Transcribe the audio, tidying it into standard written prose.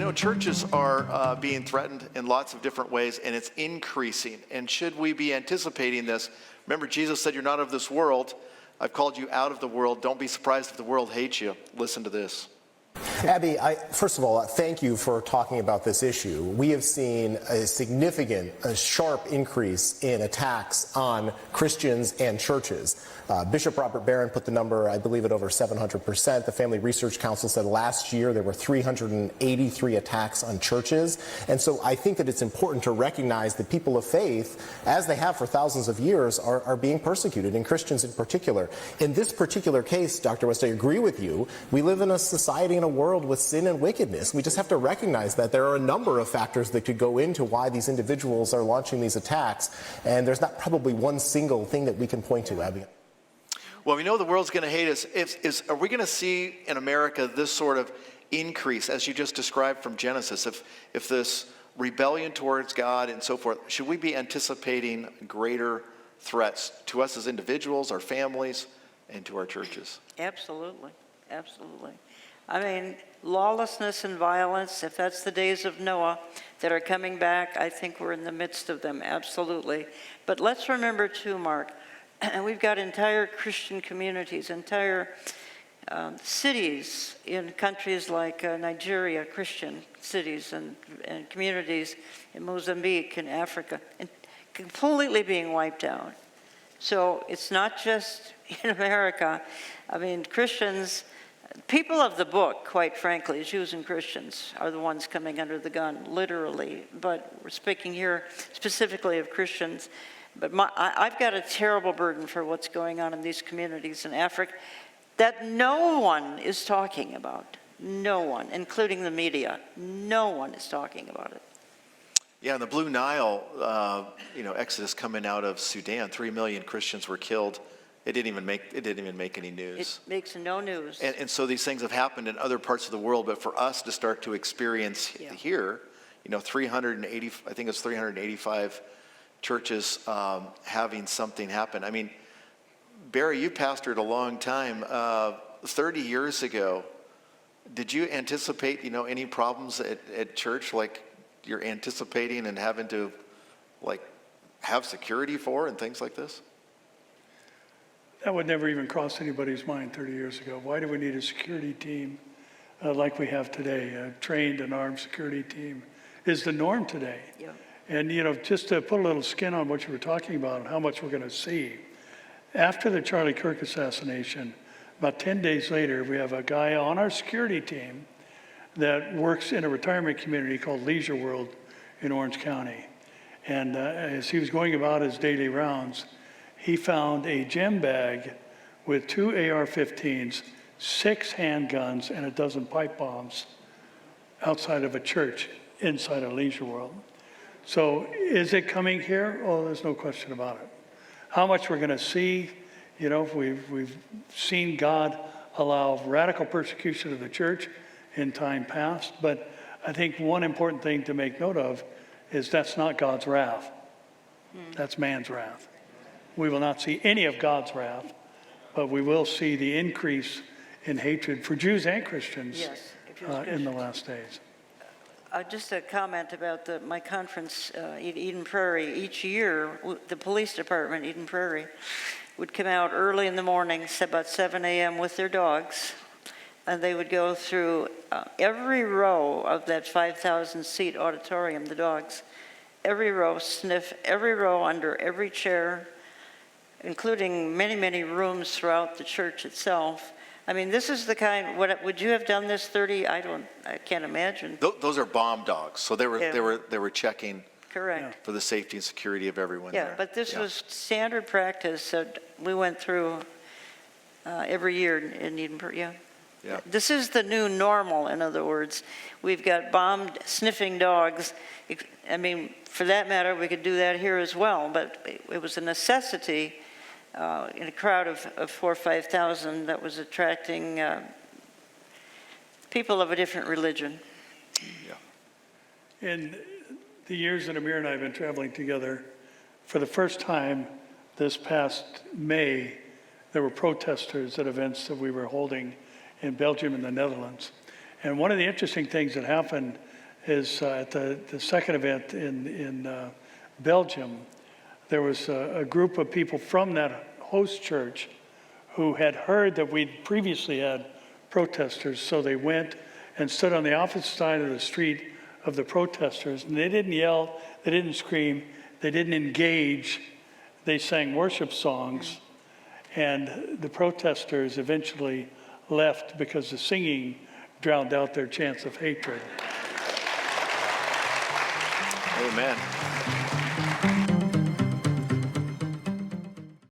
know, churches are being threatened in lots of different ways, and it's increasing. And should we be anticipating this? Remember, Jesus said, "You're not of this world. I've called you out of the world. Don't be surprised if the world hates you." Listen to this. Abby, first of all, thank you for talking about this issue. We have seen a significant, sharp increase in attacks on Christians and churches. Bishop Robert Barron put the number, I believe, at over 700%. The Family Research Council said last year there were 383 attacks on churches. And so I think that it's important to recognize that people of faith, as they have for thousands of years, are being persecuted, and Christians in particular. In this particular case, Dr. West, I agree with you. We live in a society and a world with sin and wickedness. We just have to recognize that there are a number of factors that could go into why these individuals are launching these attacks, and there's not probably one single thing that we can point to, Abby. Well, we know the world's going to hate us. Are we going to see in America this sort of increase, as you just described from Genesis, if this rebellion towards God and so forth, should we be anticipating greater threats to us as individuals, our families, and to our churches? Absolutely. Absolutely. I mean, lawlessness and violence, if that's the days of Noah that are coming back, I think we're in the midst of them, absolutely. But let's remember too, Mark, we've got entire Christian communities, entire cities in countries like Nigeria, Christian cities and communities in Mozambique and Africa, and completely being wiped out. So it's not just in America. I mean, Christians, people of the book, quite frankly, Jews and Christians, are the ones coming under the gun, literally. But we're speaking here specifically of Christians. But I've got a terrible burden for what's going on in these communities in Africa that no one is talking about. No one, including the media. No one is talking about it. Yeah, in the Blue Nile, exodus coming out of Sudan, 3 million Christians were killed. It didn't even make any news. It makes no news. And so these things have happened in other parts of the world, but for us to start to experience here, 380, I think it's 385 churches having something happen. I mean, Barry, you pastored a long time. 30 years ago, did you anticipate, any problems at church like you're anticipating and having to, have security for and things like this? That would never even cross anybody's mind 30 years ago. Why do we need a security team like we have today? A trained and armed security team is the norm today. Yeah. And, just to put a little skin on what you were talking about and how much we're going to see, after the Charlie Kirk assassination, about 10 days later, we have a guy on our security team that works in a retirement community called Leisure World in Orange County. And as he was going about his daily rounds, he found a gem bag with 2 AR-15s, 6 handguns, and a dozen pipe bombs outside of a church inside of Leisure World. So is it coming here? Oh, there's no question about it. How much we're going to see, we've seen God allow radical persecution of the church in time past, but I think one important thing to make note of is that's not God's wrath. That's man's wrath. We will not see any of God's wrath, but we will see the increase in hatred for Jews and Christians in the last days. Just a comment about my conference in Eden Prairie. Each year, the police department, Eden Prairie, would come out early in the morning, about 7 a.m. with their dogs, and they would go through every row of that 5,000-seat auditorium, the dogs, every row, sniff every row under every chair, including many, many rooms throughout the church itself. I mean, this is the kind. Would you have done this 30? I can't imagine. Those are bomb dogs, so they were checking. Correct. For the safety and security of everyone. Yeah, there. but this was standard practice. So we went through every year in Eden Prairie. Yeah. This is the new normal. In other words, we've got bomb sniffing dogs. I mean, for that matter, we could do that here as well. But it was a necessity. In a crowd of 4,000 or 5,000 that was attracting people of a different religion. Yeah. In the years that Amir and I have been traveling together, for the first time this past May, there were protesters at events that we were holding in Belgium and the Netherlands. And one of the interesting things that happened is at the second event in Belgium, there was a group of people from that host church who had heard that we'd previously had protesters, so they went and stood on the opposite side of the street of the protesters, and they didn't yell, they didn't scream, they didn't engage, they sang worship songs, and the protesters eventually left because the singing drowned out their chants of hatred. Amen.